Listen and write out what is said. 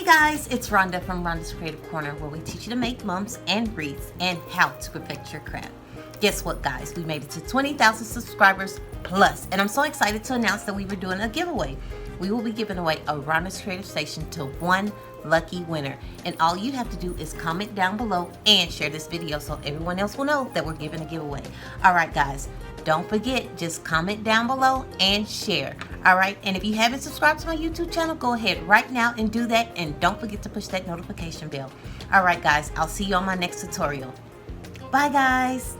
Hey guys, it's Rhonda from Rhonda's Creative Corner, where we teach you to make mums and wreaths and how to perfect your craft. Guess what, guys? We made it to 20,000 subscribers plus, and I'm so excited to announce that we were doing a giveaway. We will be giving away a Rhonda's Creative Station to one lucky winner, and all you have to do is comment down below and share this video so everyone else will know that we're giving a giveaway. All right, guys. Don't forget, just comment down below and share. All right, and if you haven't subscribed to my YouTube channel, go ahead right now and do that, and don't forget to push that notification bell. All right, guys, I'll see you on my next tutorial. Bye, guys.